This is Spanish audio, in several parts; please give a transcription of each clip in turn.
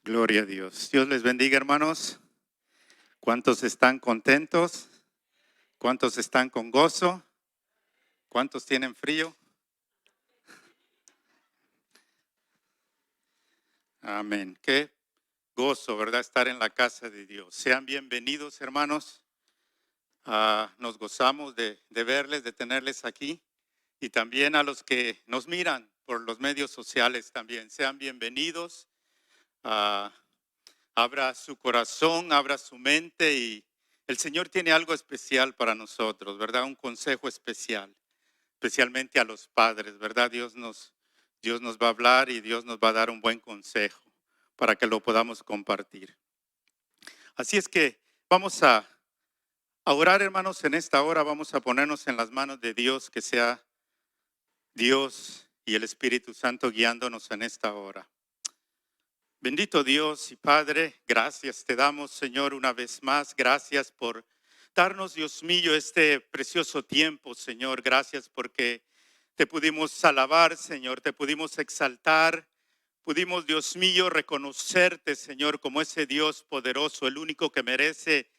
Gloria a Dios. Dios les bendiga, hermanos. ¿Cuántos están contentos? ¿Cuántos están con gozo? ¿Cuántos tienen frío? Amén. Qué gozo, ¿verdad? Estar en la casa de Dios. Sean bienvenidos, hermanos. Nos gozamos de verles, de tenerles aquí. Y también a los que nos miran por los medios sociales también. Sean bienvenidos. Ah, Abra su corazón, abra su mente y el Señor tiene algo especial para nosotros, ¿verdad? Un consejo especial, especialmente a los padres, ¿verdad? Dios nos va a hablar y Dios nos va a dar un buen consejo para que lo podamos compartir. Así es que vamos a orar, hermanos, en esta hora vamos a ponernos en las manos de Dios, que sea Dios y el Espíritu Santo guiándonos en esta hora. Bendito Dios y Padre, gracias te damos, Señor, una vez más. Gracias por darnos, Dios mío, este precioso tiempo, Señor. Gracias porque te pudimos alabar, Señor, te pudimos exaltar. Pudimos, Dios mío, reconocerte, Señor, como ese Dios poderoso, el único que merece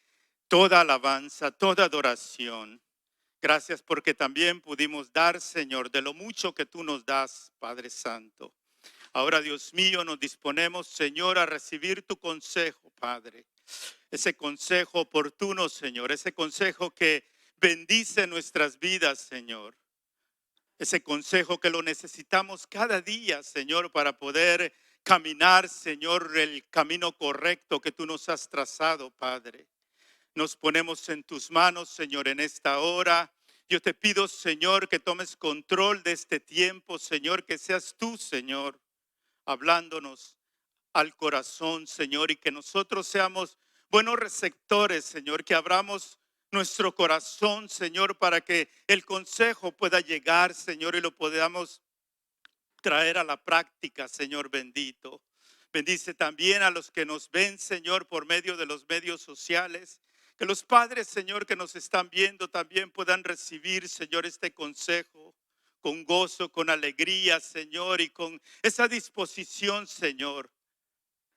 toda alabanza, toda adoración. Gracias porque también pudimos dar, Señor, de lo mucho que tú nos das, Padre Santo. Ahora, Dios mío, nos disponemos, Señor, a recibir tu consejo, Padre. Ese consejo oportuno, Señor. Ese consejo que bendice nuestras vidas, Señor. Ese consejo que lo necesitamos cada día, Señor, para poder caminar, Señor, el camino correcto que tú nos has trazado, Padre. Nos ponemos en tus manos, Señor, en esta hora. Yo te pido, Señor, que tomes control de este tiempo, Señor, que seas tú, Señor, hablándonos al corazón, Señor, y que nosotros seamos buenos receptores, Señor, que abramos nuestro corazón, Señor, para que el consejo pueda llegar, Señor, y lo podamos traer a la práctica, Señor bendito. Bendice también a los que nos ven, Señor, por medio de los medios sociales. Que los padres, Señor, que nos están viendo también puedan recibir, Señor, este consejo con gozo, con alegría, Señor, y con esa disposición, Señor,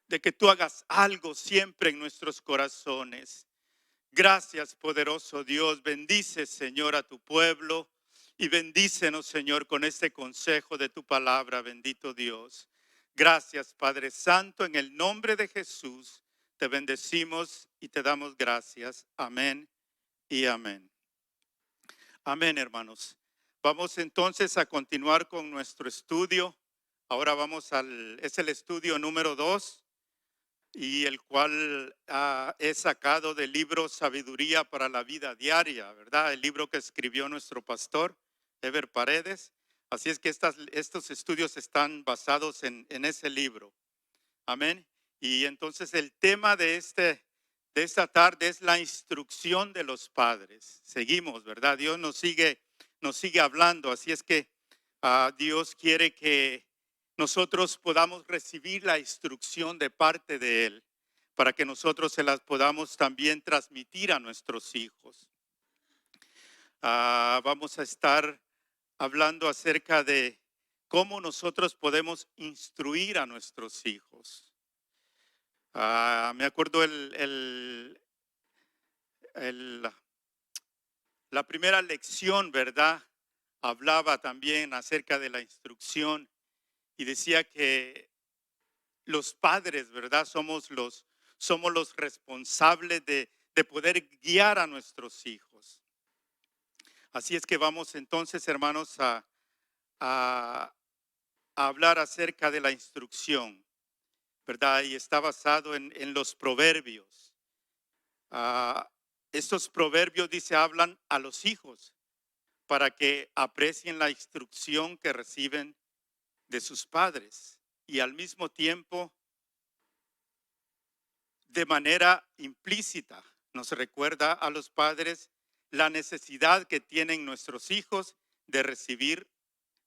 de que tú hagas algo siempre en nuestros corazones. Gracias, poderoso Dios. Bendice, Señor, a tu pueblo y bendícenos, Señor, con este consejo de tu palabra, bendito Dios. Gracias, Padre Santo, en el nombre de Jesús te bendecimos y te damos gracias. Amén y amén. Amén, hermanos. Vamos entonces a continuar con nuestro estudio. Ahora es el estudio número 2. Y el cual he sacado del libro Sabiduría para la Vida Diaria, ¿verdad? El libro que escribió nuestro pastor, Ever Paredes. Así es que estos estudios están basados en ese libro. Amén. Y entonces el tema de esta tarde es la instrucción de los padres. Seguimos, ¿verdad? Dios nos sigue hablando. Así es que Dios quiere que nosotros podamos recibir la instrucción de parte de Él, para que nosotros se las podamos también transmitir a nuestros hijos. Vamos a estar hablando acerca de cómo nosotros podemos instruir a nuestros hijos. Me acuerdo el- la primera lección, ¿verdad? Hablaba también acerca de la instrucción y decía que los padres, ¿verdad? Somos los responsables de poder guiar a nuestros hijos. Así es que vamos entonces, hermanos, a hablar acerca de la instrucción, ¿verdad? Y está basado en los proverbios. Ah, Estos proverbios, dice, hablan a los hijos para que aprecien la instrucción que reciben de sus padres y al mismo tiempo, de manera implícita, nos recuerda a los padres la necesidad que tienen nuestros hijos de recibir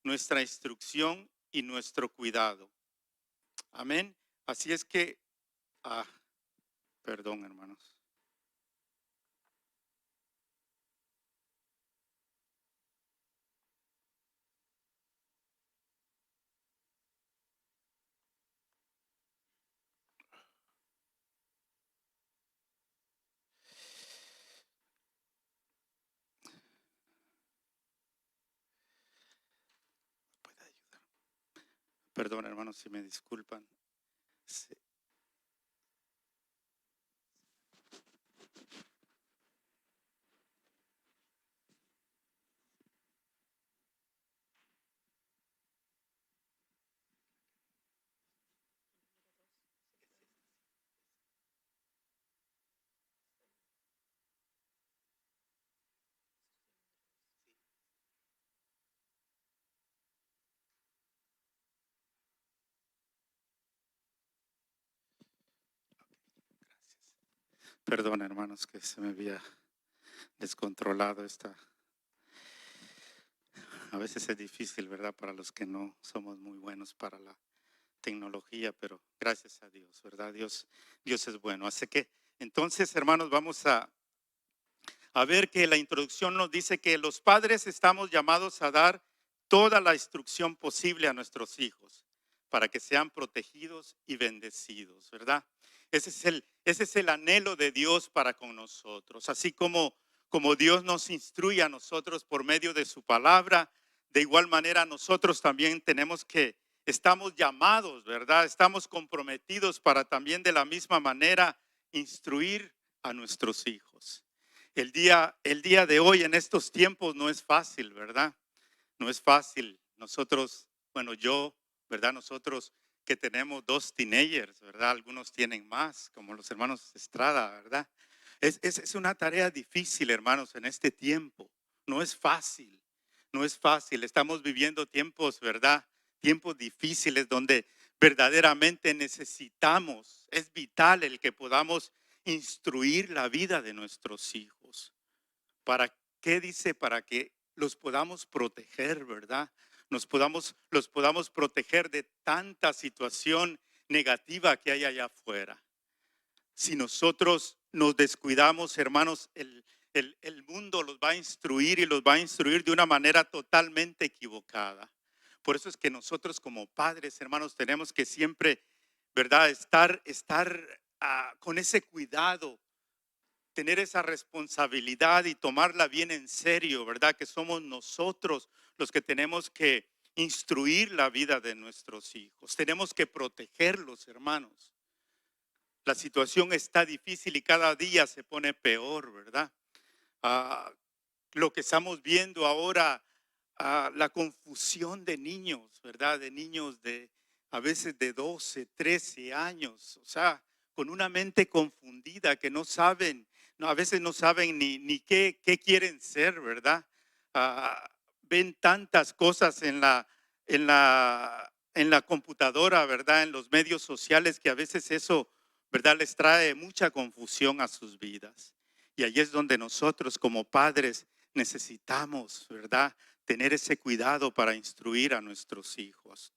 nuestra instrucción y nuestro cuidado. Amén. Así es que, perdón, hermanos. Perdón, hermanos, si me disculpan. Sí. Perdón, hermanos, que se me había descontrolado esta. A veces es difícil, ¿verdad? Para los que no somos muy buenos para la tecnología, pero gracias a Dios, ¿verdad? Dios es bueno. Así que entonces, hermanos, vamos a ver que la introducción nos dice que los padres estamos llamados a dar toda la instrucción posible a nuestros hijos para que sean protegidos y bendecidos, ¿verdad? Ese es el anhelo de Dios para con nosotros. Así como Dios nos instruye a nosotros por medio de su palabra, de igual manera nosotros también estamos llamados, ¿verdad? Estamos comprometidos para también de la misma manera instruir a nuestros hijos. El día de hoy en estos tiempos no es fácil, ¿verdad? No es fácil. Nosotros, bueno, yo, ¿verdad? Nosotros que tenemos 2 teenagers, ¿verdad? Algunos tienen más, como los hermanos Estrada, ¿verdad? Es una tarea difícil, hermanos, en este tiempo. No es fácil, no es fácil. Estamos viviendo tiempos, ¿verdad? Tiempos difíciles donde verdaderamente necesitamos, es vital el que podamos instruir la vida de nuestros hijos. ¿Para qué dice? Para que los podamos proteger, ¿verdad? Los podamos proteger de tanta situación negativa que hay allá afuera. Si nosotros nos descuidamos, hermanos, el mundo los va a instruir y los va a instruir de una manera totalmente equivocada. Por eso es que nosotros como padres, hermanos, tenemos que siempre, ¿verdad? Estar con ese cuidado, tener esa responsabilidad y tomarla bien en serio, ¿verdad? Que somos nosotros los que tenemos que instruir la vida de nuestros hijos. Tenemos que protegerlos, hermanos. La situación está difícil y cada día se pone peor, ¿verdad? Ah, lo que estamos viendo ahora, la confusión de niños, ¿verdad? De niños de a veces de 12, 13 años, o sea, con una mente confundida que no saben, no, a veces no saben ni qué quieren ser, ¿verdad? Ven tantas cosas en la computadora, ¿verdad? En los medios sociales que a veces eso, ¿verdad? Les trae mucha confusión a sus vidas. Y ahí es donde nosotros como padres necesitamos, ¿verdad? Tener ese cuidado para instruir a nuestros hijos.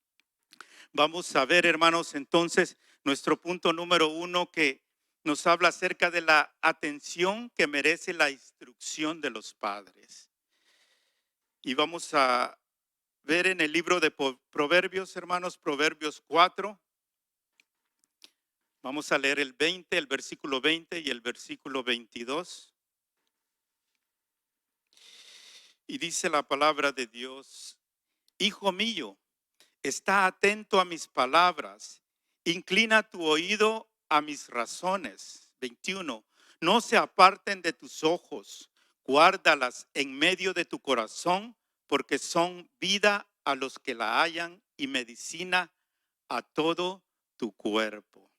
Vamos a ver, hermanos, entonces nuestro punto número 1 que nos habla acerca de la atención que merece la instrucción de los padres. Y vamos a ver en el libro de Proverbios, hermanos, Proverbios 4. Vamos a leer el versículo 20 y el versículo 22. Y dice la palabra de Dios: Hijo mío, está atento a mis palabras, inclina tu oído a mis razones. 21. No se aparten de tus ojos, guárdalas en medio de tu corazón, porque son vida a los que la hallan y medicina a todo tu cuerpo.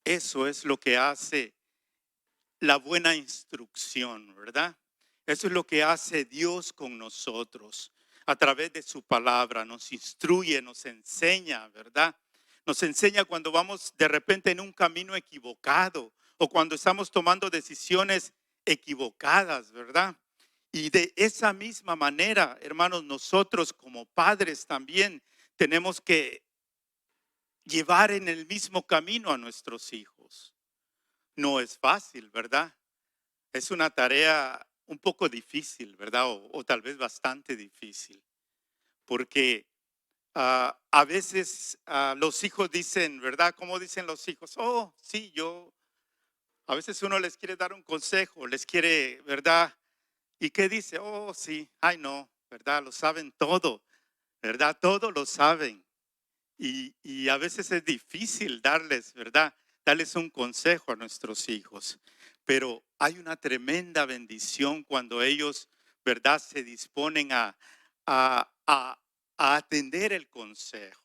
Eso es lo que hace la buena instrucción, ¿verdad? Eso es lo que hace Dios con nosotros. A través de su palabra nos instruye, nos enseña, ¿verdad? Nos enseña cuando vamos de repente en un camino equivocado o cuando estamos tomando decisiones equivocadas, ¿verdad? Y de esa misma manera, hermanos, nosotros como padres también tenemos que llevar en el mismo camino a nuestros hijos. No es fácil, ¿verdad? Es una tarea un poco difícil, ¿verdad? O tal vez bastante difícil, porque a veces los hijos dicen, ¿verdad? ¿Cómo dicen los hijos? Oh, sí, a veces uno les quiere dar un consejo, les quiere, ¿verdad? ¿Y qué dice? Oh, sí, ay no, ¿verdad? Lo saben todo, ¿verdad? Todo lo saben. Y a veces es difícil darles, ¿verdad? Darles un consejo a nuestros hijos. Pero hay una tremenda bendición cuando ellos, ¿verdad? Se disponen a, a, a atender el consejo.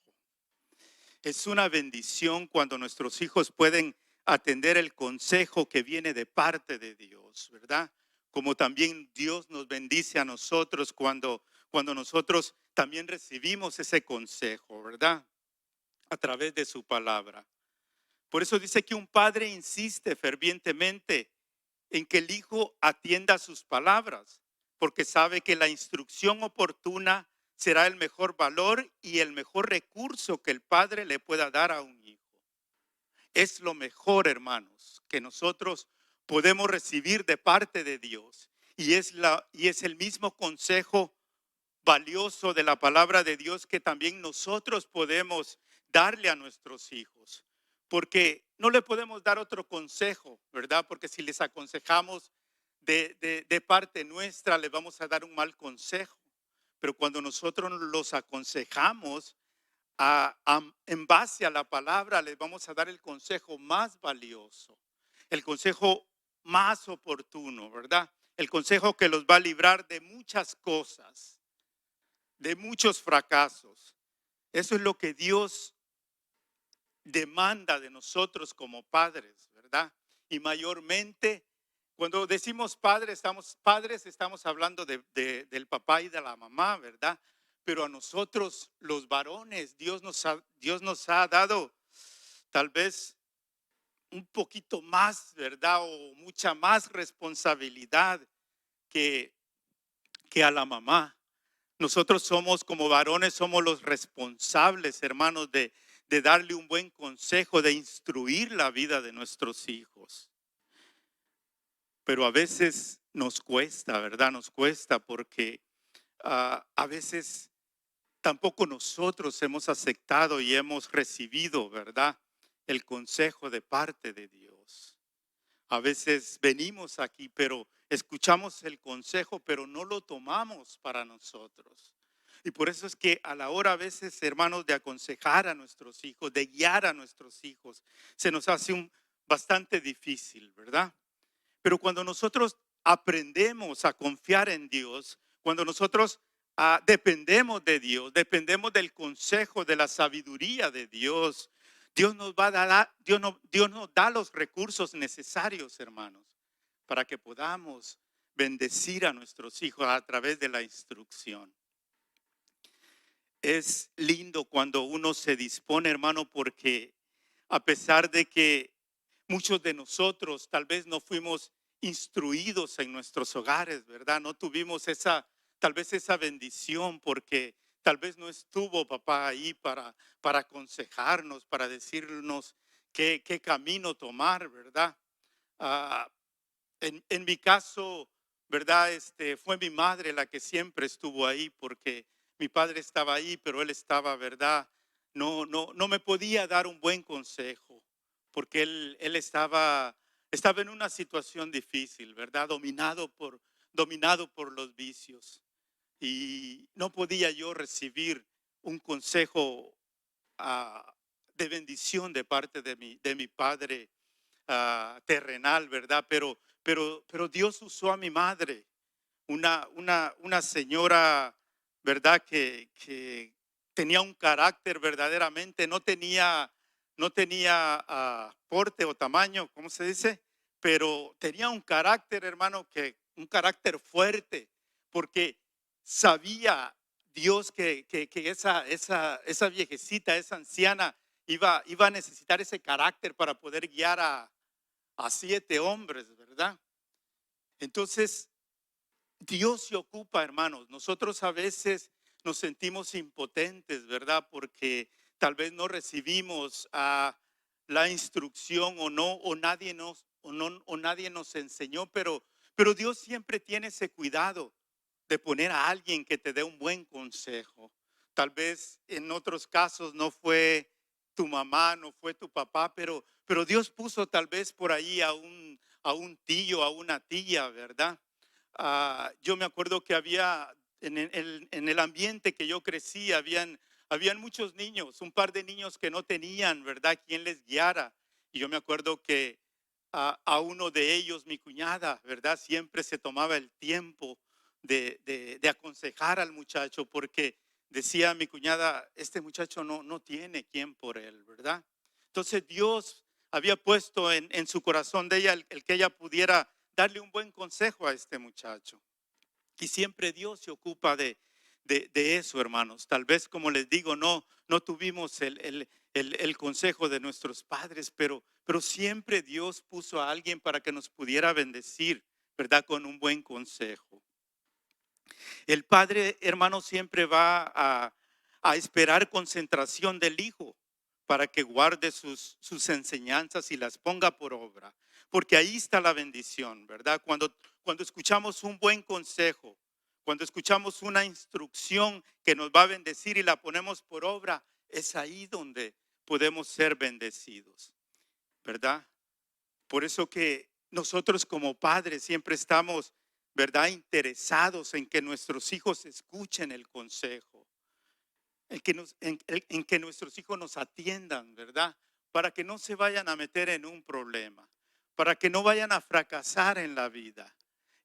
Es una bendición cuando nuestros hijos pueden atender el consejo que viene de parte de Dios, ¿verdad? Como también Dios nos bendice a nosotros cuando nosotros también recibimos ese consejo, ¿verdad? A través de su palabra. Por eso dice que un padre insiste fervientemente en que el hijo atienda sus palabras, porque sabe que la instrucción oportuna será el mejor valor y el mejor recurso que el padre le pueda dar a un hijo. Es lo mejor, hermanos, que nosotros podemos recibir de parte de Dios. Y es el mismo consejo valioso de la palabra de Dios que también nosotros podemos darle a nuestros hijos. Porque no le podemos dar otro consejo, ¿verdad? Porque si les aconsejamos de parte nuestra, les vamos a dar un mal consejo. Pero cuando nosotros los aconsejamos en base a la palabra, les vamos a dar el consejo más valioso, el consejo más oportuno, ¿verdad? El consejo que los va a librar de muchas cosas, de muchos fracasos. Eso es lo que Dios demanda de nosotros como padres, ¿verdad? Y mayormente, cuando decimos padres, estamos hablando del papá y de la mamá, ¿verdad? Pero a nosotros, los varones, Dios nos ha dado tal vez un poquito más, ¿verdad? O mucha más responsabilidad que, que a la mamá. Nosotros somos como varones, somos los responsables, hermanos, de darle un buen consejo, de instruir la vida de nuestros hijos. Pero a veces nos cuesta, ¿verdad? Nos cuesta porque a veces tampoco nosotros hemos aceptado y hemos recibido, ¿verdad? El consejo de parte de Dios. A veces venimos aquí, pero escuchamos el consejo, pero no lo tomamos para nosotros. Y por eso es que a la hora a veces, hermanos, de aconsejar a nuestros hijos, de guiar a nuestros hijos, se nos hace bastante difícil, ¿verdad? Pero cuando nosotros aprendemos a confiar en Dios, cuando nosotros dependemos de Dios, dependemos del consejo, de la sabiduría de Dios, Dios nos va a dar, Dios nos da los recursos necesarios, hermanos, para que podamos bendecir a nuestros hijos a través de la instrucción. Es lindo cuando uno se dispone, hermano, porque a pesar de que muchos de nosotros tal vez no fuimos instruidos en nuestros hogares, ¿verdad? No tuvimos tal vez esa bendición porque tal vez no estuvo papá ahí para aconsejarnos, para decirnos qué camino tomar, ¿verdad? Ah, en mi caso, ¿verdad? Fue mi madre la que siempre estuvo ahí porque mi padre estaba ahí, pero él estaba, ¿verdad? No me podía dar un buen consejo porque él estaba en una situación difícil, ¿verdad? Dominado por los vicios y no podía yo recibir un consejo ah, de bendición de parte de mi padre terrenal, ¿verdad? Pero Dios usó a mi madre, una señora, ¿verdad? Que tenía un carácter verdaderamente, no tenía porte o tamaño, ¿cómo se dice? Pero tenía un carácter, hermano, un carácter fuerte, porque sabía Dios que esa viejecita, esa anciana, iba a necesitar ese carácter para poder guiar a 7 hombres, ¿verdad? Entonces, Dios se ocupa, hermanos. Nosotros a veces nos sentimos impotentes, ¿verdad? Porque tal vez no recibimos la instrucción o nadie nos enseñó, pero Dios siempre tiene ese cuidado de poner a alguien que te dé un buen consejo. Tal vez en otros casos no fue tu mamá, no fue tu papá, pero Dios puso tal vez por ahí a un tío, a una tía, ¿verdad? Yo me acuerdo que había en el ambiente que yo crecí, habían habían muchos niños, un par de niños que no tenían, ¿verdad?, quien les guiara. Y yo me acuerdo que a uno de ellos, mi cuñada, ¿verdad?, siempre se tomaba el tiempo de aconsejar al muchacho, porque decía mi cuñada, este muchacho no tiene quien por él, ¿verdad? Entonces Dios había puesto en su corazón de ella el que ella pudiera darle un buen consejo a este muchacho. Y siempre Dios se ocupa de eso, hermanos. Tal vez, como les digo, no tuvimos el consejo de nuestros padres, pero siempre Dios puso a alguien para que nos pudiera bendecir, ¿verdad? Con un buen consejo. El padre, hermano, siempre va a esperar concentración del hijo para que guarde sus enseñanzas y las ponga por obra. Porque ahí está la bendición, ¿verdad? Cuando escuchamos un buen consejo, cuando escuchamos una instrucción que nos va a bendecir y la ponemos por obra, es ahí donde podemos ser bendecidos, ¿verdad? Por eso que nosotros como padres siempre estamos, ¿verdad?, interesados en que nuestros hijos escuchen el consejo, en que nuestros hijos nos atiendan, ¿verdad? Para que no se vayan a meter en un problema, para que no vayan a fracasar en la vida.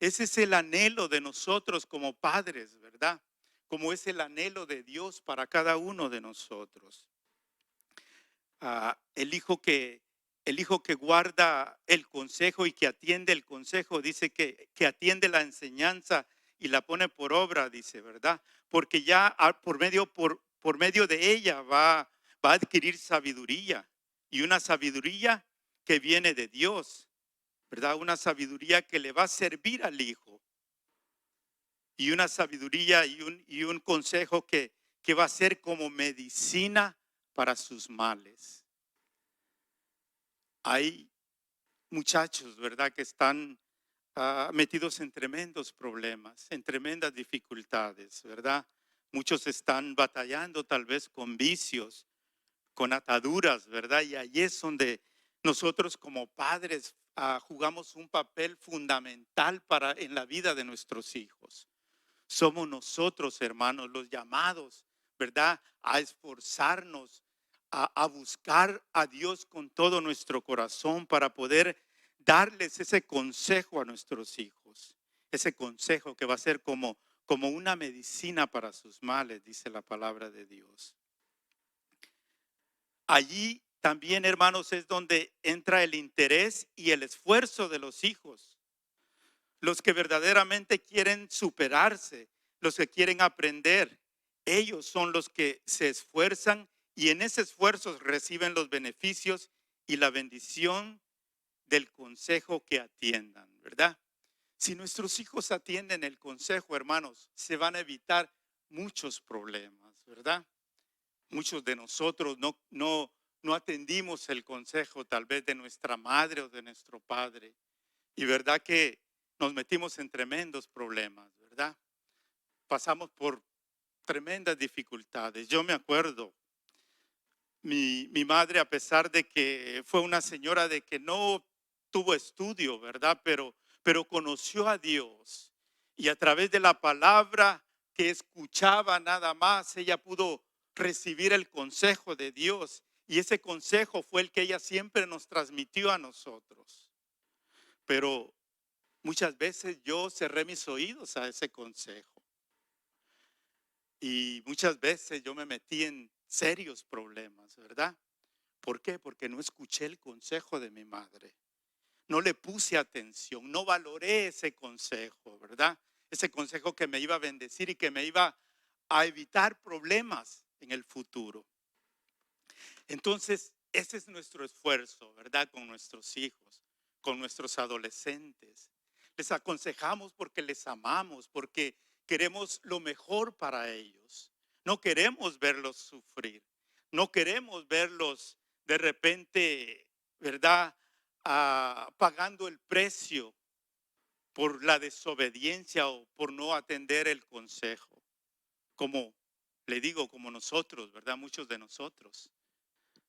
Ese es el anhelo de nosotros como padres, ¿verdad? Como es el anhelo de Dios para cada uno de nosotros. Ah, el hijo que guarda el consejo y que atiende el consejo, dice que atiende la enseñanza y la pone por obra, dice, ¿verdad? Porque ya por medio de ella va a adquirir sabiduría, y una sabiduría que viene de Dios, ¿verdad? Una sabiduría que le va a servir al hijo, y una sabiduría y un consejo que va a ser como medicina para sus males. Hay muchachos, ¿verdad?, que están metidos en tremendos problemas, en tremendas dificultades, ¿verdad? Muchos están batallando tal vez con vicios, con ataduras, ¿verdad? Y ahí es donde nosotros como padres jugamos un papel fundamental en la vida de nuestros hijos. Somos nosotros, hermanos, los llamados, ¿verdad?, a esforzarnos, a buscar a Dios con todo nuestro corazón para poder darles ese consejo a nuestros hijos. Ese consejo que va a ser como una medicina para sus males, dice la palabra de Dios. Allí también, hermanos, es donde entra el interés y el esfuerzo de los hijos. Los que verdaderamente quieren superarse, los que quieren aprender, ellos son los que se esfuerzan y en ese esfuerzo reciben los beneficios y la bendición del consejo que atiendan, ¿verdad? Si nuestros hijos atienden el consejo, hermanos, se van a evitar muchos problemas, ¿verdad? Muchos de nosotros no atendimos el consejo tal vez de nuestra madre o de nuestro padre. Y verdad que nos metimos en tremendos problemas, ¿verdad? Pasamos por tremendas dificultades. Yo me acuerdo, mi madre, a pesar de que fue una señora de que no tuvo estudio, ¿verdad? Pero conoció a Dios. Y a través de la palabra que escuchaba nada más, ella pudo recibir el consejo de Dios. Y ese consejo fue el que ella siempre nos transmitió a nosotros. Pero muchas veces yo cerré mis oídos a ese consejo y muchas veces yo me metí en serios problemas, ¿verdad? ¿Por qué? Porque no escuché el consejo de mi madre. No le puse atención, no valoré ese consejo, ¿verdad? Ese consejo que me iba a bendecir y que me iba a evitar problemas en el futuro. Entonces, ese es nuestro esfuerzo, ¿verdad? Con nuestros hijos, con nuestros adolescentes. Les aconsejamos porque les amamos, porque queremos lo mejor para ellos. No queremos verlos sufrir. No queremos verlos de repente, ¿verdad?, pagando el precio por la desobediencia o por no atender el consejo. Como le digo, como nosotros, ¿verdad? Muchos de nosotros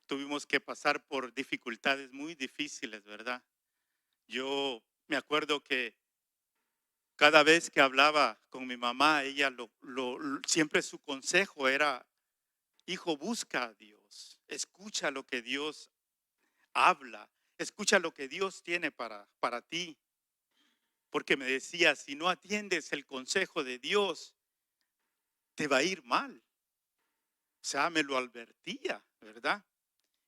tuvimos que pasar por dificultades muy difíciles, ¿verdad? Yo me acuerdo que cada vez que hablaba con mi mamá, ella siempre su consejo era Hijo, busca a Dios, escucha lo que Dios habla, escucha lo que Dios tiene para ti. Porque me decía, si no atiendes el consejo de Dios, te va a ir mal. O sea, me lo advertía, ¿verdad?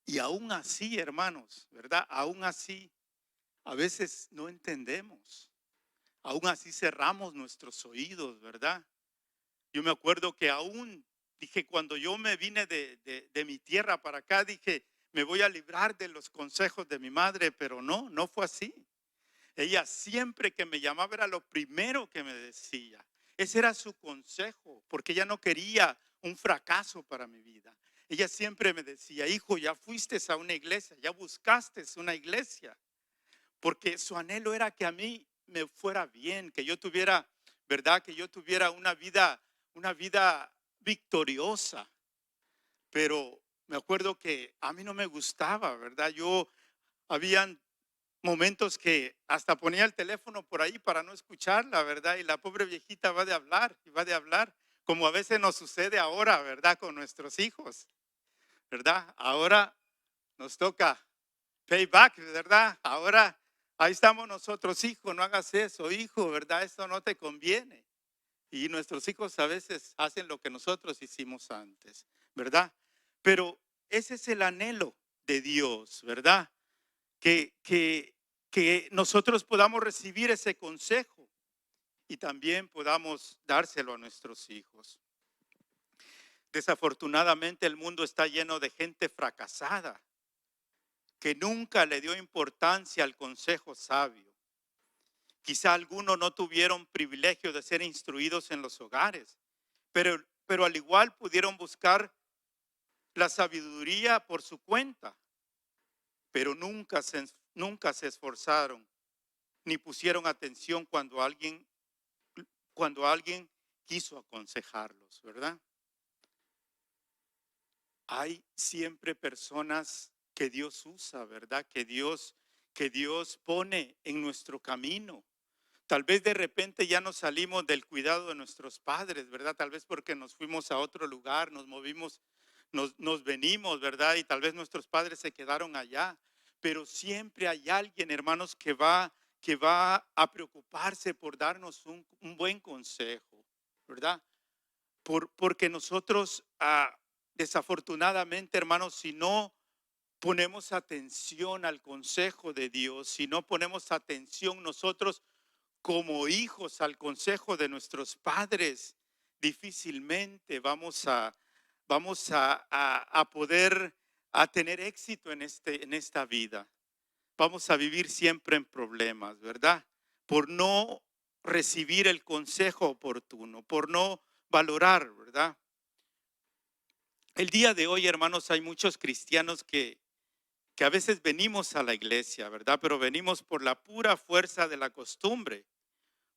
Y aún así, hermanos, ¿verdad? Aún así, a veces no entendemos. Aún así cerramos nuestros oídos, ¿verdad? Yo me acuerdo que aún dije, cuando yo me vine de mi tierra para acá, dije, me voy a librar de los consejos de mi madre, pero no fue así. Ella siempre que me llamaba era lo primero que me decía. Ese era su consejo, porque ella no quería un fracaso para mi vida. Ella siempre me decía, hijo, ya fuiste a una iglesia, ya buscaste una iglesia, porque su anhelo era que a mí me fuera bien, que yo tuviera, ¿verdad? Que yo tuviera una vida victoriosa. Pero me acuerdo que a mí no me gustaba, ¿verdad? Habían momentos que hasta ponía el teléfono por ahí para no escucharla, ¿verdad? Y la pobre viejita va de hablar y va de hablar, como a veces nos sucede ahora, ¿verdad? Con nuestros hijos, ¿verdad? Ahora nos toca payback, ¿verdad? Ahora ahí estamos nosotros, hijo, no hagas eso, hijo, ¿verdad? Esto no te conviene. Y nuestros hijos a veces hacen lo que nosotros hicimos antes, ¿verdad? Pero ese es el anhelo de Dios, ¿verdad? Que, que, que nosotros podamos recibir ese consejo y también podamos dárselo a nuestros hijos. Desafortunadamente el mundo está lleno de gente fracasada que nunca le dio importancia al consejo sabio. Quizá algunos no tuvieron privilegio de ser instruidos en los hogares, pero al igual pudieron buscar la sabiduría por su cuenta, pero nunca se esforzaron ni pusieron atención cuando alguien quiso aconsejarlos, ¿verdad? Hay siempre personas que Dios usa, ¿verdad? Que Dios pone en nuestro camino. Tal vez de repente ya nos salimos del cuidado de nuestros padres, ¿verdad? Tal vez porque nos fuimos a otro lugar, nos movimos, nos venimos, ¿verdad? Y tal vez nuestros padres se quedaron allá. Pero siempre hay alguien, hermanos, que va a preocuparse por darnos un buen consejo, ¿verdad? Porque nosotros, desafortunadamente, hermanos, si no ponemos atención al consejo de Dios, si no ponemos atención nosotros como hijos al consejo de nuestros padres, difícilmente vamos a poder a tener éxito en esta vida. Vamos a vivir siempre en problemas, ¿verdad? Por no recibir el consejo oportuno, por no valorar, ¿verdad? El día de hoy, hermanos, hay muchos cristianos que a veces venimos a la iglesia, ¿verdad? Pero venimos por la pura fuerza de la costumbre.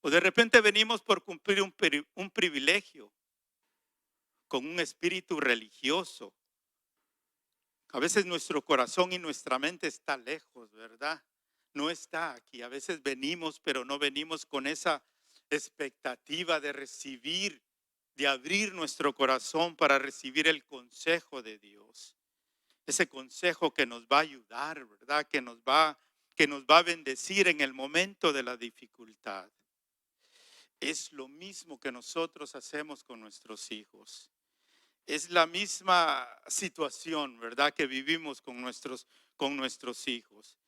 O de repente venimos por cumplir un privilegio con un espíritu religioso. A veces nuestro corazón y nuestra mente está lejos, ¿verdad? No está aquí. A veces venimos, pero no venimos con esa expectativa de recibir, de abrir nuestro corazón para recibir el consejo de Dios. Ese consejo que nos va a ayudar, ¿verdad? Que nos va a bendecir en el momento de la dificultad. Es lo mismo que nosotros hacemos con nuestros hijos. Es la misma situación, ¿verdad? Que vivimos con nuestros hijos.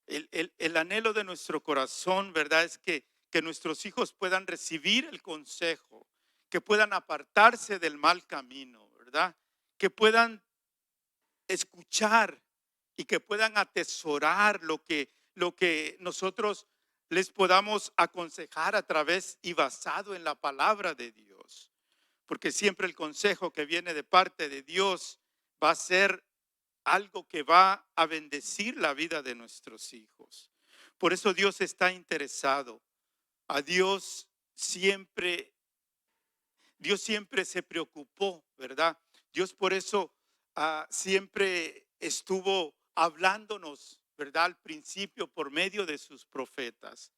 El anhelo de nuestro corazón, ¿verdad? Es que nuestros hijos puedan recibir el consejo, que puedan apartarse del mal camino, ¿verdad? Que puedan escuchar y que puedan atesorar lo que nosotros les podamos aconsejar a través y basado en la palabra de Dios. Porque siempre el consejo que viene de parte de Dios va a ser algo que va a bendecir la vida de nuestros hijos. Por eso Dios está interesado. A Dios siempre se preocupó, ¿verdad? Dios por eso siempre estuvo hablándonos, ¿verdad? Al principio por medio de sus profetas.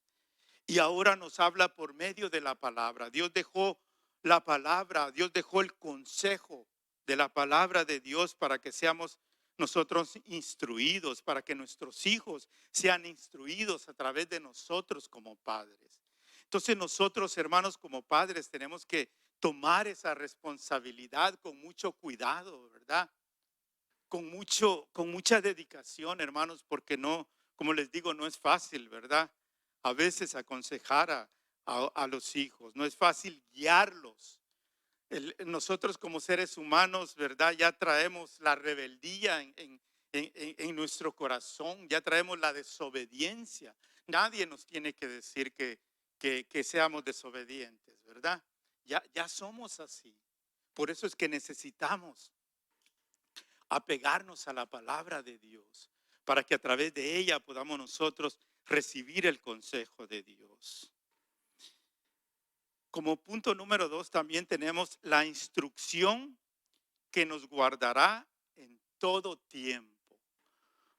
Y ahora nos habla por medio de la palabra. Dios dejó la palabra, Dios dejó el consejo de la palabra de Dios para que seamos nosotros instruidos, para que nuestros hijos sean instruidos a través de nosotros como padres. Entonces nosotros, hermanos, como padres, tenemos que tomar esa responsabilidad con mucho cuidado, ¿verdad? Con mucha dedicación, hermanos, porque no, como les digo, no es fácil, ¿verdad? A veces aconsejar a los hijos, no es fácil guiarlos. Nosotros como seres humanos, ¿verdad? Ya traemos la rebeldía en nuestro corazón, ya traemos la desobediencia. Nadie nos tiene que decir que seamos desobedientes, ¿verdad? Ya somos así. Por eso es que necesitamos apegarnos a la palabra de Dios, para que a través de ella podamos nosotros recibir el consejo de Dios. Como punto número 2 también tenemos la instrucción que nos guardará en todo tiempo.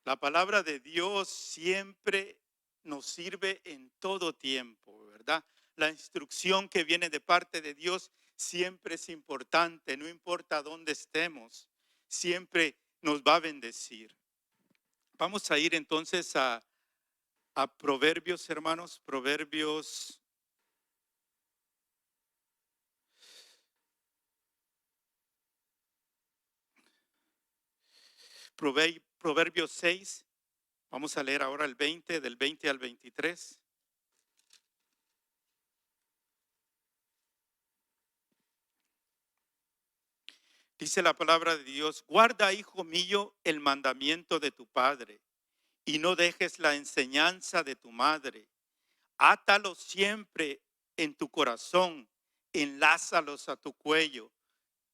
La palabra de Dios siempre nos sirve en todo tiempo, ¿verdad? La instrucción que viene de parte de Dios siempre es importante, no importa dónde estemos, siempre nos va a bendecir. Vamos a ir entonces a Proverbios, hermanos, Proverbios 6. Vamos a leer ahora el 20, del 20 al 23. Dice la palabra de Dios: guarda, hijo mío, el mandamiento de tu padre, y no dejes la enseñanza de tu madre. Átalos siempre en tu corazón, enlázalos a tu cuello.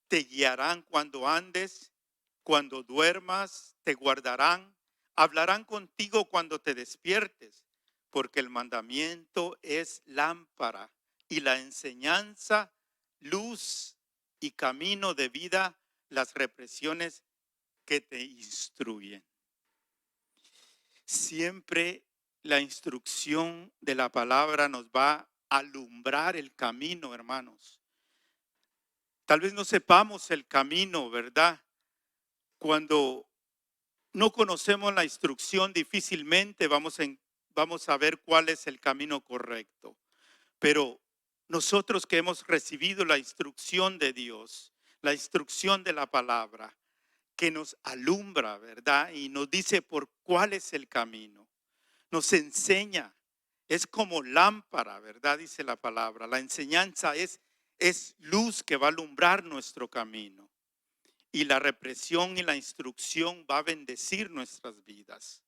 Te guiarán cuando andes, cuando duermas, te guardarán, hablarán contigo cuando te despiertes, porque el mandamiento es lámpara y la enseñanza, luz y camino de vida, las represiones que te instruyen. Siempre la instrucción de la palabra nos va a alumbrar el camino, hermanos. Tal vez no sepamos el camino, ¿verdad? Cuando no conocemos la instrucción, difícilmente vamos a ver cuál es el camino correcto. Pero nosotros que hemos recibido la instrucción de Dios, la instrucción de la palabra, que nos alumbra, ¿verdad? Y nos dice por cuál es el camino. Nos enseña, es como lámpara, ¿verdad? Dice la palabra. La enseñanza es luz que va a alumbrar nuestro camino. Y la represión y la instrucción va a bendecir nuestras vidas.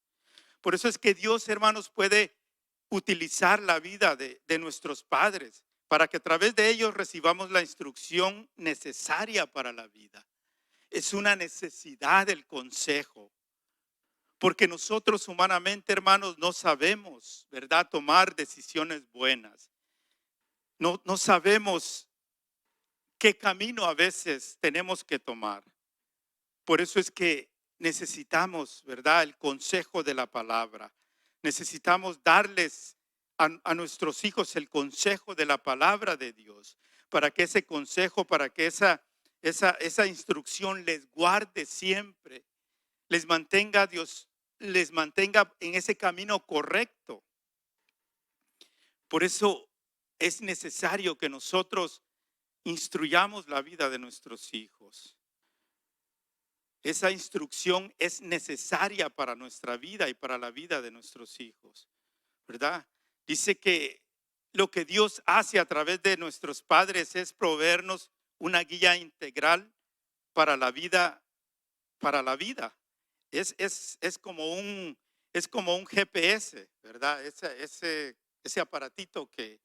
Por eso es que Dios, hermanos, puede utilizar la vida de nuestros padres para que a través de ellos recibamos la instrucción necesaria para la vida. Es una necesidad el consejo. Porque nosotros humanamente, hermanos, no sabemos, ¿verdad?, tomar decisiones buenas. No sabemos qué camino a veces tenemos que tomar. Por eso es que necesitamos, ¿verdad?, el consejo de la palabra. Necesitamos darles a nuestros hijos el consejo de la palabra de Dios, para que ese consejo, para que esa instrucción les guarde siempre, les mantenga en ese camino correcto. Por eso es necesario que nosotros instruyamos la vida de nuestros hijos. Esa instrucción es necesaria para nuestra vida y para la vida de nuestros hijos, ¿verdad? Dice que lo que Dios hace a través de nuestros padres es proveernos una guía integral para la vida, para la vida. Es como un GPS, ¿verdad? Ese aparatito que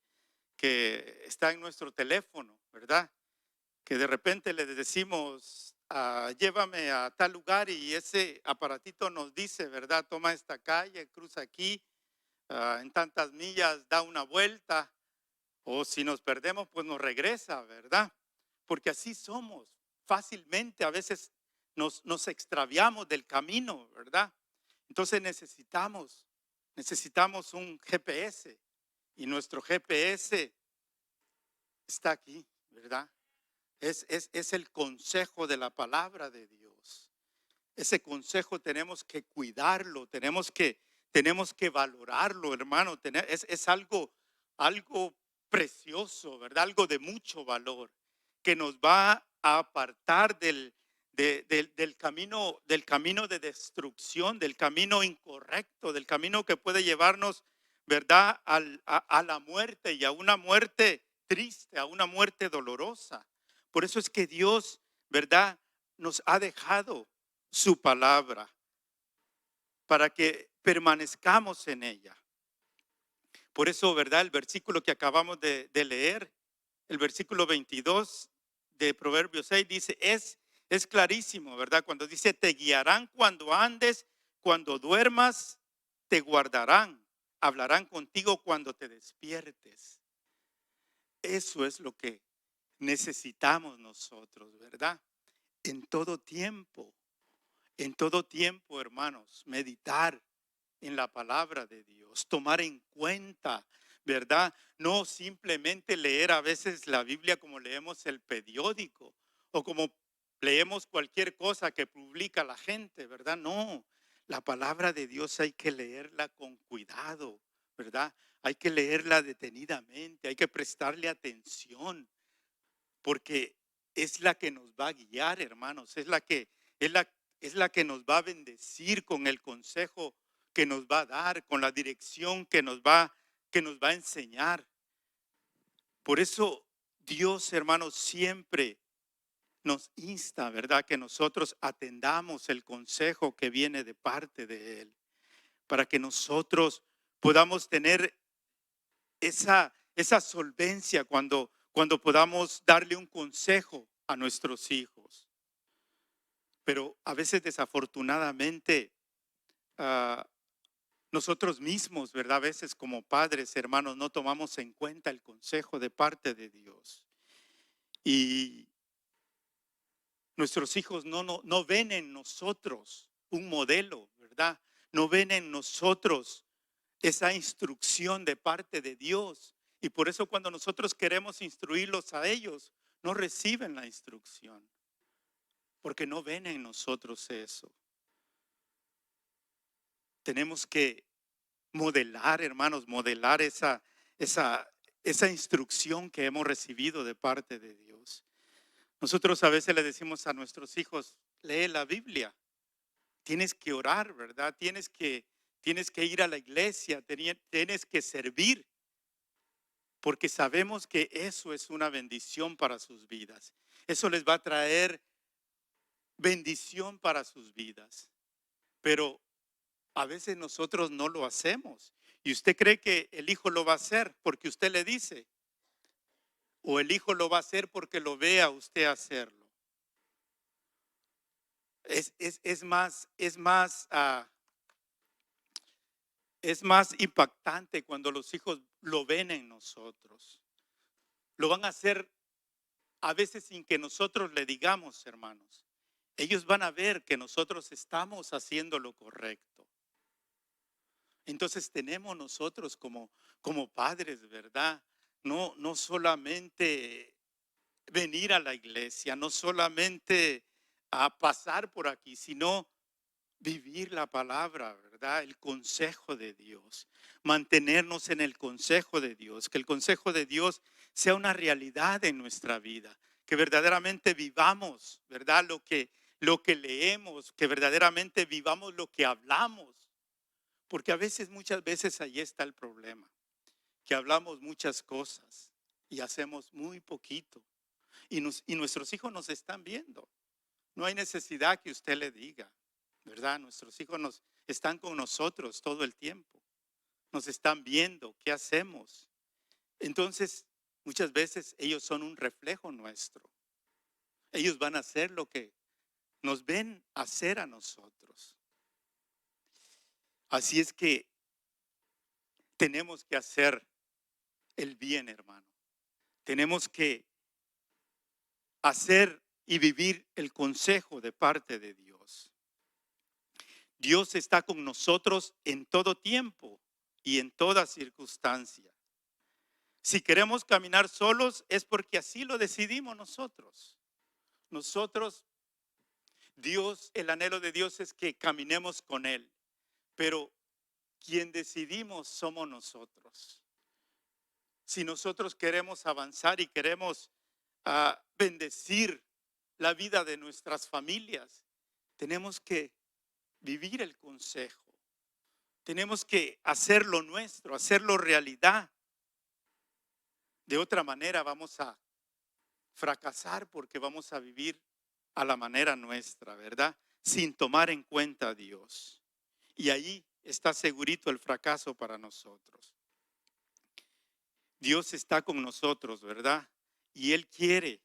está en nuestro teléfono, ¿verdad? Que de repente le decimos, llévame a tal lugar, y ese aparatito nos dice, ¿verdad? Toma esta calle, cruza aquí, en tantas millas da una vuelta, o si nos perdemos, pues nos regresa, ¿verdad? Porque así somos. Fácilmente a veces nos extraviamos del camino, ¿verdad? Entonces necesitamos un GPS, y nuestro GPS está aquí, ¿verdad? Es el consejo de la palabra de Dios. Ese consejo tenemos que cuidarlo, tenemos que valorarlo, hermano. Es algo precioso, ¿verdad? Algo de mucho valor que nos va a apartar del camino de destrucción, del camino incorrecto, del camino que puede llevarnos, ¿verdad? A la muerte, y a una muerte triste, a una muerte dolorosa. Por eso es que Dios, ¿verdad?, nos ha dejado su palabra para que permanezcamos en ella. Por eso, ¿verdad?, el versículo que acabamos de leer, el versículo 22 de Proverbios 6 dice, es clarísimo, ¿verdad? Cuando dice, te guiarán cuando andes, cuando duermas, te guardarán, hablarán contigo cuando te despiertes. Eso es lo que necesitamos nosotros, ¿verdad? En todo tiempo, hermanos, meditar en la palabra de Dios, tomar en cuenta, ¿verdad? No simplemente leer a veces la Biblia como leemos el periódico o como leemos cualquier cosa que publica la gente, ¿verdad? No, la palabra de Dios hay que leerla con cuidado, ¿verdad? Hay que leerla detenidamente, hay que prestarle atención, porque es la que nos va a guiar, hermanos, es la que nos va a bendecir con el consejo que nos va a dar, con la dirección que nos va a enseñar. Por eso Dios, hermanos, siempre nos insta, ¿verdad?, que nosotros atendamos el consejo que viene de parte de Él, para que nosotros podamos tener esa solvencia cuando podamos darle un consejo a nuestros hijos. Pero a veces, desafortunadamente, ah, nosotros mismos, ¿verdad?, a veces como padres, hermanos, no tomamos en cuenta el consejo de parte de Dios. Y nuestros hijos no ven en nosotros un modelo, ¿verdad? No ven en nosotros esa instrucción de parte de Dios. Y por eso cuando nosotros queremos instruirlos a ellos, no reciben la instrucción, porque no ven en nosotros eso. Tenemos que modelar, hermanos, modelar esa instrucción que hemos recibido de parte de Dios. Nosotros a veces le decimos a nuestros hijos, lee la Biblia, tienes que orar, ¿verdad? Tienes que ir a la iglesia, tienes que servir, porque sabemos que eso es una bendición para sus vidas. Eso les va a traer bendición para sus vidas. Pero a veces nosotros no lo hacemos. Y usted cree que el hijo lo va a hacer porque usted le dice, o el hijo lo va a hacer porque lo vea usted hacerlo. Es más impactante cuando los hijos lo ven en nosotros. Lo van a hacer a veces sin que nosotros le digamos, hermanos. Ellos van a ver que nosotros estamos haciendo lo correcto. Entonces tenemos nosotros como padres, ¿verdad? No solamente venir a la iglesia, no solamente a pasar por aquí, sino vivir la palabra, ¿verdad? El consejo de Dios. Mantenernos en el consejo de Dios. Que el consejo de Dios sea una realidad en nuestra vida. Que verdaderamente vivamos, ¿verdad? Lo que leemos, que verdaderamente vivamos lo que hablamos. Porque muchas veces ahí está el problema. Que hablamos muchas cosas y hacemos muy poquito. Y nuestros hijos nos están viendo. No hay necesidad que usted le diga, ¿verdad? Nuestros hijos están con nosotros todo el tiempo. Nos están viendo qué hacemos. Entonces, muchas veces ellos son un reflejo nuestro. Ellos van a hacer lo que nos ven hacer a nosotros. Así es que tenemos que hacer el bien, hermano. Tenemos que hacer y vivir el consejo de parte de Dios. Dios está con nosotros en todo tiempo y en toda circunstancia. Si queremos caminar solos es porque así lo decidimos nosotros. Nosotros, Dios, el anhelo de Dios es que caminemos con Él, pero quien decidimos somos nosotros. Si nosotros queremos avanzar y queremos bendecir la vida de nuestras familias, tenemos que vivir el consejo. Tenemos que hacerlo nuestro, hacerlo realidad. De otra manera vamos a fracasar porque vamos a vivir a la manera nuestra, ¿verdad? Sin tomar en cuenta a Dios. Y ahí está segurito el fracaso para nosotros. Dios está con nosotros, ¿verdad? Y Él quiere,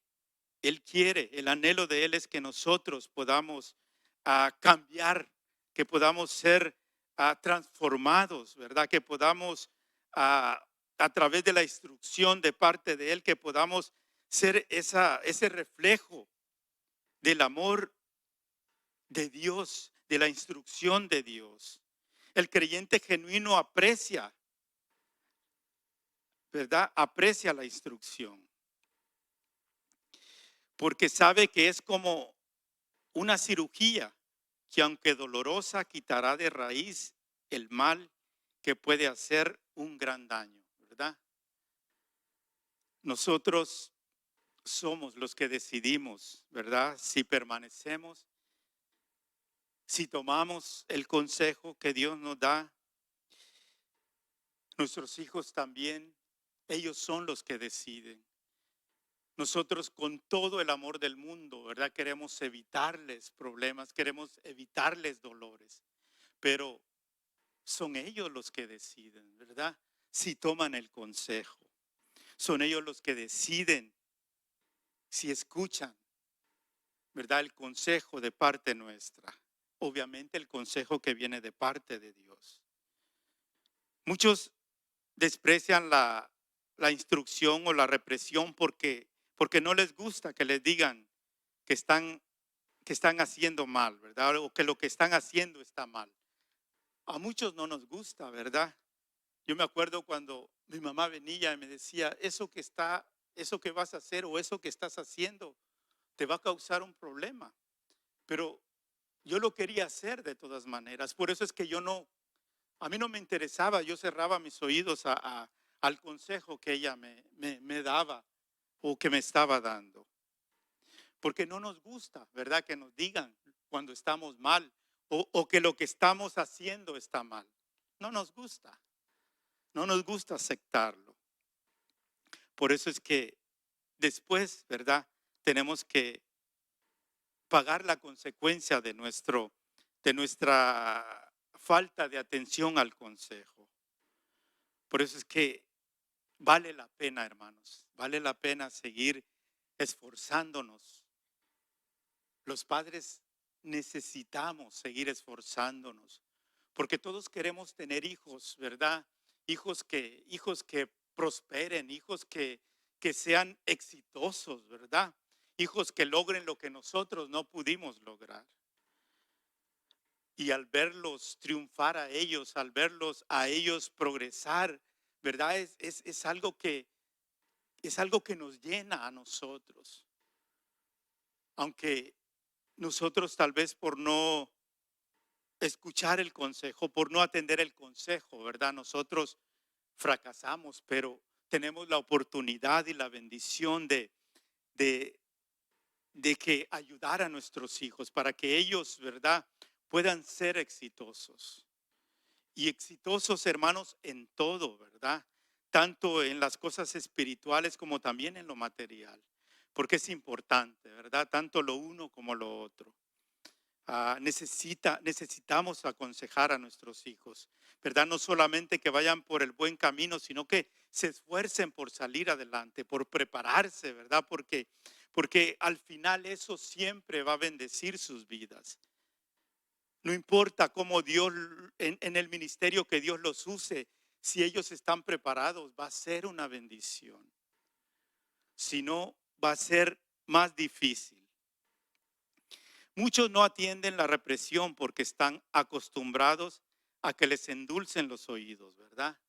el anhelo de Él es que nosotros podamos cambiar, que podamos ser transformados, ¿verdad? Que podamos, a través de la instrucción de parte de Él, que podamos ser ese reflejo del amor de Dios, de la instrucción de Dios. El creyente genuino aprecia, ¿verdad? Aprecia la instrucción. Porque sabe que es como una cirugía que, aunque dolorosa, quitará de raíz el mal que puede hacer un gran daño, ¿verdad? Nosotros somos los que decidimos, ¿verdad? Si permanecemos, si tomamos el consejo que Dios nos da. Nuestros hijos también, ellos son los que deciden. Nosotros, con todo el amor del mundo, ¿verdad? Queremos evitarles problemas, queremos evitarles dolores, pero son ellos los que deciden, ¿verdad? Si toman el consejo. Son ellos los que deciden si escuchan, ¿verdad? El consejo de parte nuestra. Obviamente el consejo que viene de parte de Dios. Muchos desprecian la instrucción o la represión porque no les gusta que les digan que están haciendo mal, ¿verdad? O que lo que están haciendo está mal. A muchos no nos gusta, ¿verdad? Yo me acuerdo cuando mi mamá venía y me decía, eso que vas a hacer o eso que estás haciendo te va a causar un problema. Pero yo lo quería hacer de todas maneras. Por eso es que a mí no me interesaba, yo cerraba mis oídos al consejo que ella me daba o que me estaba dando. Porque no nos gusta, ¿verdad? Que nos digan cuando estamos mal o que lo que estamos haciendo está mal. No nos gusta. No nos gusta aceptarlo. Por eso es que después, ¿verdad? Tenemos que pagar la consecuencia de nuestra falta de atención al consejo. Por eso es que vale la pena, hermanos, vale la pena seguir esforzándonos. Los padres necesitamos seguir esforzándonos, porque todos queremos tener hijos, ¿verdad? Hijos que prosperen, hijos que sean exitosos, ¿verdad? Hijos que logren lo que nosotros no pudimos lograr. Y al verlos triunfar al verlos a ellos progresar, ¿verdad? Es algo que nos llena a nosotros. Aunque nosotros tal vez por no escuchar el consejo, por no atender el consejo, ¿verdad? Nosotros fracasamos, pero tenemos la oportunidad y la bendición de que ayudar a nuestros hijos para que ellos, ¿verdad?, puedan ser exitosos. Y exitosos, hermanos, en todo, ¿verdad? Tanto en las cosas espirituales como también en lo material. Porque es importante, ¿verdad? Tanto lo uno como lo otro. Necesitamos aconsejar a nuestros hijos, ¿verdad? No solamente que vayan por el buen camino, sino que se esfuercen por salir adelante, por prepararse, ¿verdad? Porque al final eso siempre va a bendecir sus vidas. No importa cómo Dios, en el ministerio que Dios los use, si ellos están preparados, va a ser una bendición. Si no, va a ser más difícil. Muchos no atienden la represión porque están acostumbrados a que les endulcen los oídos, ¿verdad?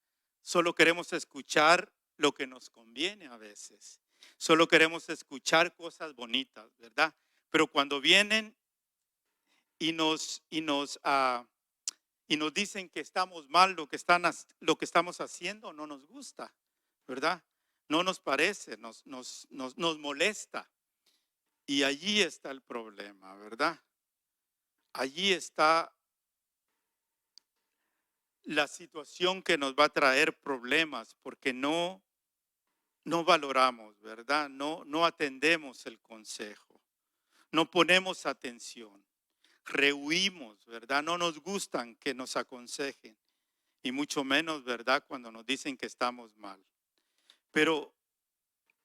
Solo queremos escuchar lo que nos conviene a veces. Solo queremos escuchar cosas bonitas, ¿verdad? Pero cuando vienen y nos dicen que estamos mal, lo que estamos haciendo no nos gusta, ¿verdad? No nos parece, nos molesta. Y allí está el problema, ¿verdad? Allí está la situación que nos va a traer problemas porque no valoramos, ¿verdad? No atendemos el consejo, no ponemos atención, rehuimos, ¿verdad? No nos gustan que nos aconsejen y mucho menos, ¿verdad? Cuando nos dicen que estamos mal. Pero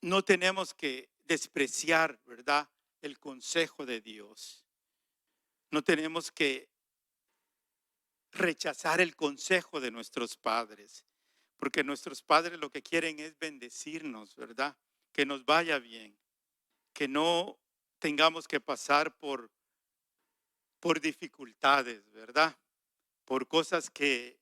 no tenemos que despreciar, ¿verdad? El consejo de Dios. No tenemos que rechazar el consejo de nuestros padres, porque nuestros padres lo que quieren es bendecirnos, ¿verdad? Que nos vaya bien, que no tengamos que pasar por dificultades, ¿verdad? Por cosas que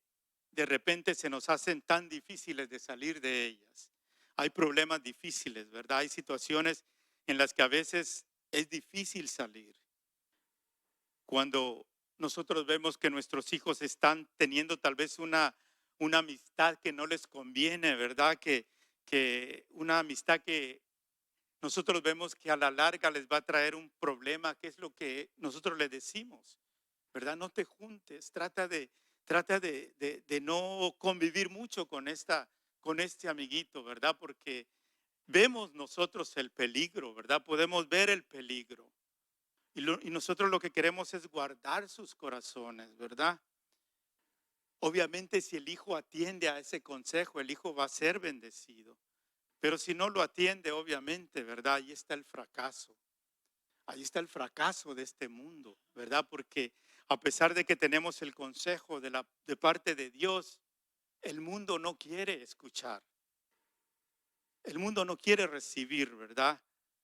de repente se nos hacen tan difíciles de salir de ellas. Hay problemas difíciles, ¿verdad? Hay situaciones en las que a veces es difícil salir. Cuando nosotros vemos que nuestros hijos están teniendo tal vez una amistad que no les conviene, ¿verdad? Que una amistad que nosotros vemos que a la larga les va a traer un problema, que es lo que nosotros les decimos, ¿verdad? No te juntes, trata de no convivir mucho con este amiguito, ¿verdad? Porque vemos nosotros el peligro, ¿verdad? Podemos ver el peligro. Y nosotros lo que queremos es guardar sus corazones, ¿verdad? Obviamente si el hijo atiende a ese consejo, el hijo va a ser bendecido. Pero si no lo atiende, obviamente, ¿verdad? Ahí está el fracaso. Ahí está el fracaso de este mundo, ¿verdad? Porque a pesar de que tenemos el consejo de parte de Dios, el mundo no quiere escuchar. El mundo no quiere recibir, ¿verdad?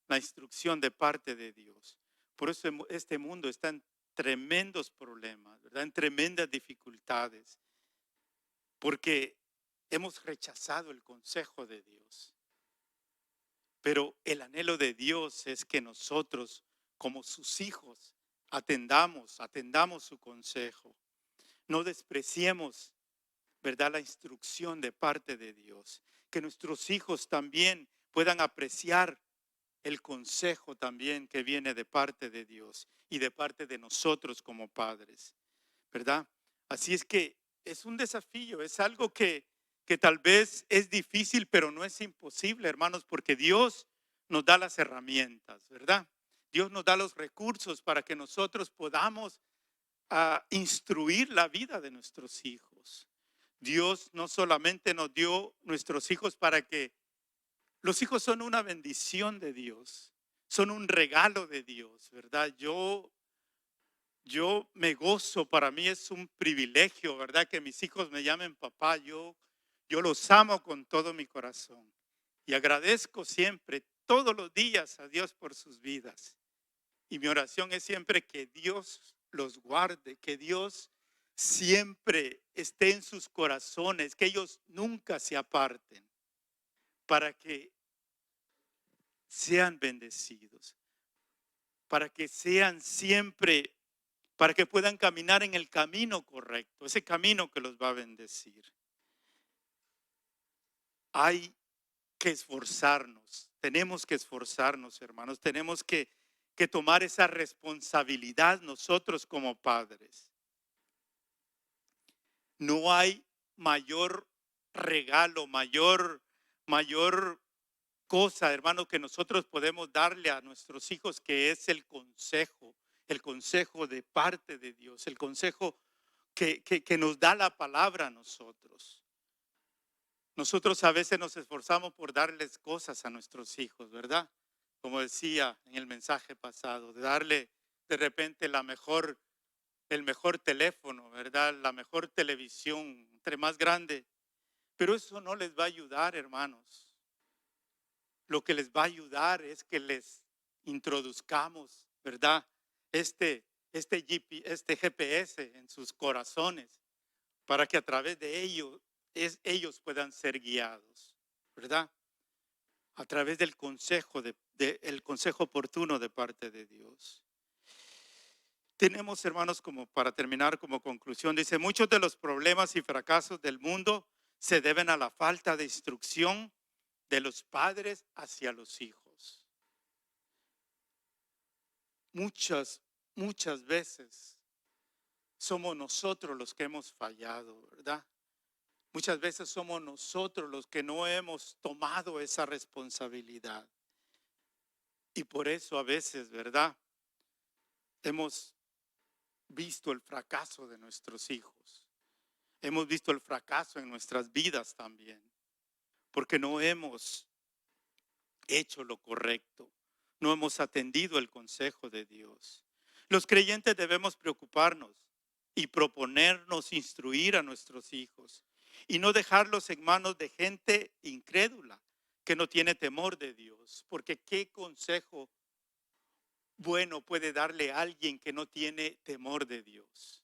La instrucción de parte de Dios. Por eso este mundo está en tremendos problemas, ¿verdad? En tremendas dificultades. Porque hemos rechazado el consejo de Dios. Pero el anhelo de Dios es que nosotros, como sus hijos, atendamos su consejo. No despreciemos, ¿verdad?, la instrucción de parte de Dios. Que nuestros hijos también puedan apreciar el consejo también que viene de parte de Dios y de parte de nosotros como padres, ¿verdad? Así es que es un desafío, es algo que tal vez es difícil, pero no es imposible, hermanos, porque Dios nos da las herramientas, ¿verdad? Dios nos da los recursos para que nosotros podamos instruir la vida de nuestros hijos. Dios no solamente nos dio nuestros hijos para que los hijos son una bendición de Dios, son un regalo de Dios, ¿verdad? Yo me gozo, para mí es un privilegio, ¿verdad? Que mis hijos me llamen papá, yo los amo con todo mi corazón y agradezco siempre, todos los días a Dios por sus vidas. Y mi oración es siempre que Dios los guarde, que Dios siempre esté en sus corazones, que ellos nunca se aparten, para que sean bendecidos, para que sean siempre, para que puedan caminar en el camino correcto, ese camino que los va a bendecir. Hay que esforzarnos, tenemos que esforzarnos, hermanos, tenemos que tomar esa responsabilidad nosotros como padres. No hay mayor regalo, mayor cosa, hermano, que nosotros podemos darle a nuestros hijos, que es el consejo de parte de Dios, el consejo que nos da la palabra a nosotros. Nosotros a veces nos esforzamos por darles cosas a nuestros hijos, ¿verdad? Como decía en el mensaje pasado, de darle de repente el mejor teléfono, ¿verdad? La mejor televisión, entre más grande. Pero eso no les va a ayudar, hermanos. Lo que les va a ayudar es que les introduzcamos, ¿verdad? Este GPS en sus corazones para que a través de ellos puedan ser guiados, ¿verdad? a través del consejo, el consejo oportuno de parte de Dios. Tenemos, hermanos, como para terminar como conclusión, dice, muchos de los problemas y fracasos del mundo se deben a la falta de instrucción de los padres hacia los hijos. Muchas veces somos nosotros los que hemos fallado, ¿verdad? Muchas veces somos nosotros los que no hemos tomado esa responsabilidad. Y por eso a veces, ¿verdad? Hemos visto el fracaso de nuestros hijos. Hemos visto el fracaso en nuestras vidas también. Porque no hemos hecho lo correcto. No hemos atendido el consejo de Dios. Los creyentes debemos preocuparnos y proponernos instruir a nuestros hijos y no dejarlos en manos de gente incrédula que no tiene temor de Dios. Porque ¿qué consejo bueno puede darle a alguien que no tiene temor de Dios?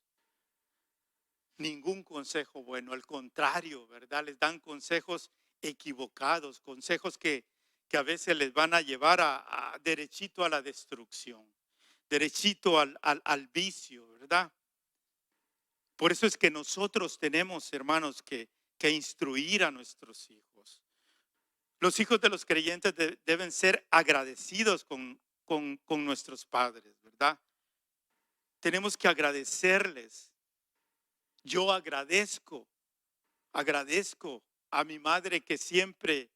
Ningún consejo bueno, al contrario, ¿verdad? Les dan consejos equivocados, consejos que a veces les van a llevar a derechito a la destrucción, derechito al vicio, ¿verdad? Por eso es que nosotros tenemos, hermanos, que instruir a nuestros hijos. Los hijos de los creyentes deben ser agradecidos con nuestros padres, ¿verdad? Tenemos que agradecerles. Yo agradezco a mi madre que siempre,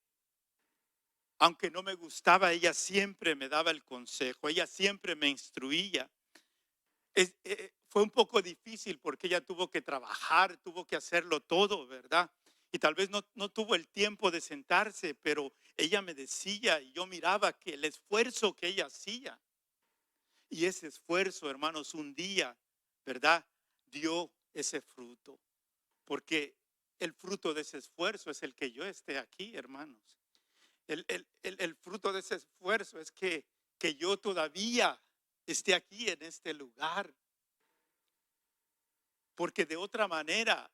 aunque no me gustaba, ella siempre me daba el consejo, ella siempre me instruía. Fue un poco difícil porque ella tuvo que trabajar, tuvo que hacerlo todo, ¿verdad? Y tal vez no tuvo el tiempo de sentarse, pero ella me decía y yo miraba que el esfuerzo que ella hacía. Y ese esfuerzo, hermanos, un día, ¿verdad? Dio ese fruto. Porque el fruto de ese esfuerzo es el que yo esté aquí, hermanos. El fruto de ese esfuerzo es que yo todavía esté aquí en este lugar. Porque de otra manera,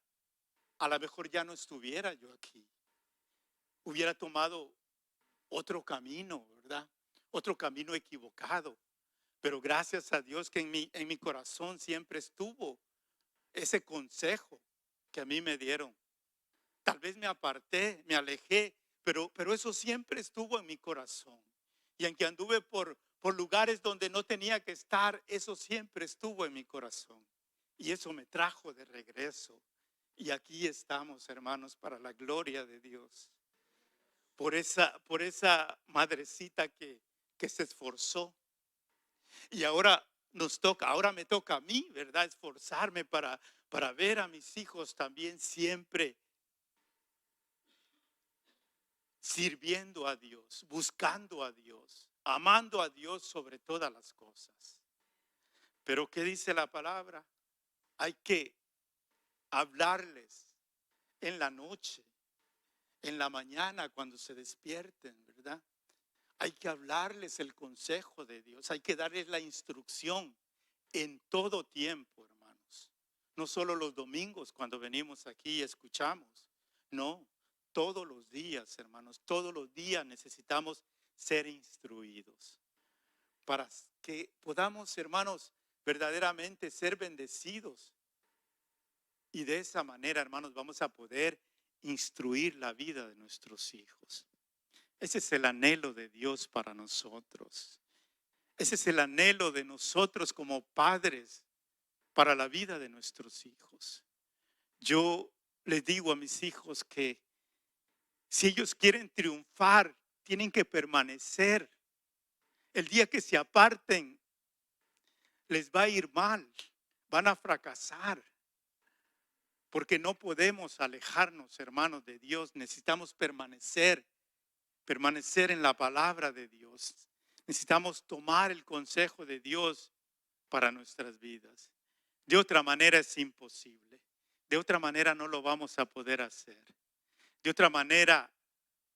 a lo mejor ya no estuviera yo aquí. Hubiera tomado otro camino, ¿verdad? Otro camino equivocado. Pero gracias a Dios que en mi corazón siempre estuvo ese consejo que a mí me dieron. Tal vez me aparté, me alejé, pero eso siempre estuvo en mi corazón. Y aunque anduve por lugares donde no tenía que estar, eso siempre estuvo en mi corazón. Y eso me trajo de regreso. Y aquí estamos, hermanos, para la gloria de Dios. Por esa madrecita que se esforzó. Y ahora me toca a mí, ¿verdad? Esforzarme para ver a mis hijos también siempre sirviendo a Dios, buscando a Dios, amando a Dios sobre todas las cosas. Pero ¿qué dice la palabra? Hay que hablarles en la noche, en la mañana cuando se despierten, ¿verdad? Hay que hablarles el consejo de Dios, hay que darles la instrucción en todo tiempo, hermanos. No solo los domingos cuando venimos aquí y escuchamos, no, todos los días, hermanos, todos los días necesitamos ser instruidos para que podamos, hermanos, verdaderamente ser bendecidos. Y de esa manera, hermanos, vamos a poder instruir la vida de nuestros hijos. Ese es el anhelo de Dios para nosotros. Ese es el anhelo de nosotros como padres para la vida de nuestros hijos. Yo les digo a mis hijos que si ellos quieren triunfar, tienen que permanecer. El día que se aparten, les va a ir mal, van a fracasar. Porque no podemos alejarnos, hermanos, de Dios. Necesitamos permanecer en la palabra de Dios. Necesitamos tomar el consejo de Dios para nuestras vidas. De otra manera es imposible. De otra manera no lo vamos a poder hacer. De otra manera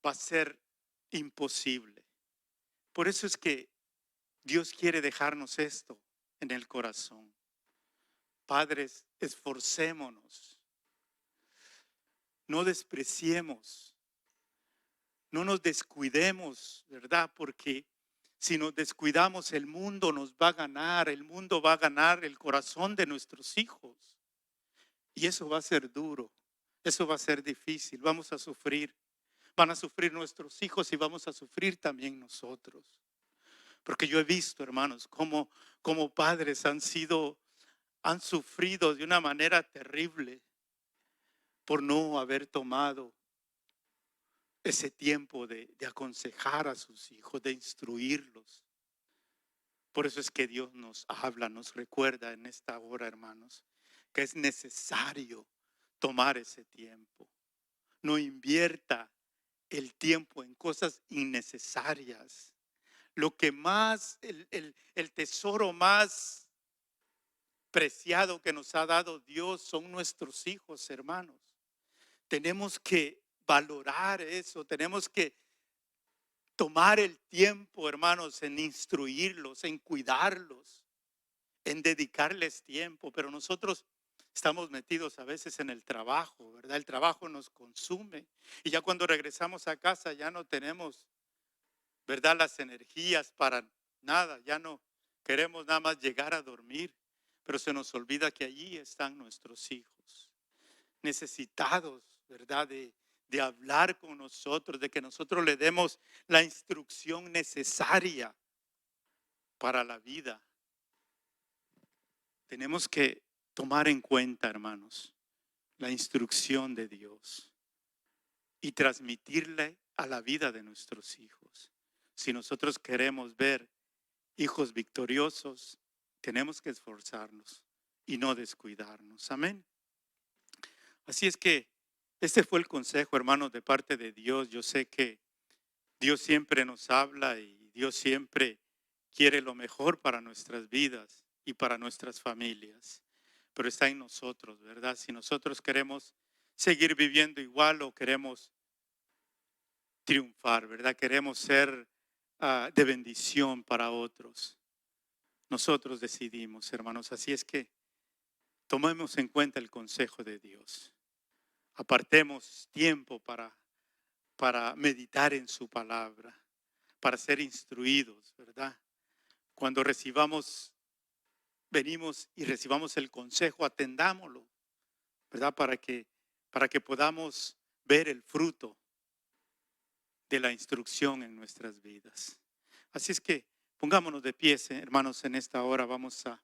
va a ser imposible. Por eso es que Dios quiere dejarnos esto en el corazón. Padres, esforcémonos. No despreciemos No nos descuidemos, ¿verdad? Porque si nos descuidamos, el mundo nos va a ganar, el mundo va a ganar el corazón de nuestros hijos. Y eso va a ser duro, eso va a ser difícil, vamos a sufrir. Van a sufrir nuestros hijos y vamos a sufrir también nosotros. Porque yo he visto, hermanos, cómo padres han sufrido de una manera terrible por no haber tomado ese tiempo de aconsejar a sus hijos, de instruirlos. Por eso es que Dios nos habla, nos recuerda en esta hora, hermanos, que es necesario tomar ese tiempo. No invierta el tiempo en cosas innecesarias. Lo que más, el tesoro más preciado que nos ha dado Dios son nuestros hijos, hermanos. Tenemos que valorar eso, tenemos que tomar el tiempo, hermanos, en instruirlos, en cuidarlos, en dedicarles tiempo. Pero nosotros estamos metidos a veces en el trabajo, ¿verdad? El trabajo nos consume y ya cuando regresamos a casa ya no tenemos, ¿verdad?, las energías para nada, ya no queremos nada más llegar a dormir, pero se nos olvida que allí están nuestros hijos, necesitados, ¿verdad?, de hablar con nosotros, de que nosotros le demos la instrucción necesaria para la vida. Tenemos que tomar en cuenta, hermanos, la instrucción de Dios y transmitirle a la vida de nuestros hijos. Si nosotros queremos ver hijos victoriosos, tenemos que esforzarnos y no descuidarnos. Amén. Así es que este fue el consejo, hermanos, de parte de Dios. Yo sé que Dios siempre nos habla y Dios siempre quiere lo mejor para nuestras vidas y para nuestras familias. Pero está en nosotros, ¿verdad? Si nosotros queremos seguir viviendo igual o queremos triunfar, ¿verdad? Queremos ser de bendición para otros. Nosotros decidimos, hermanos. Así es que tomemos en cuenta el consejo de Dios. Apartemos tiempo para meditar en su palabra, para ser instruidos, ¿verdad? Cuando venimos y recibamos el consejo, atendámoslo, ¿verdad? Para que podamos ver el fruto de la instrucción en nuestras vidas. Así es que pongámonos de pie, hermanos, en esta hora. Vamos a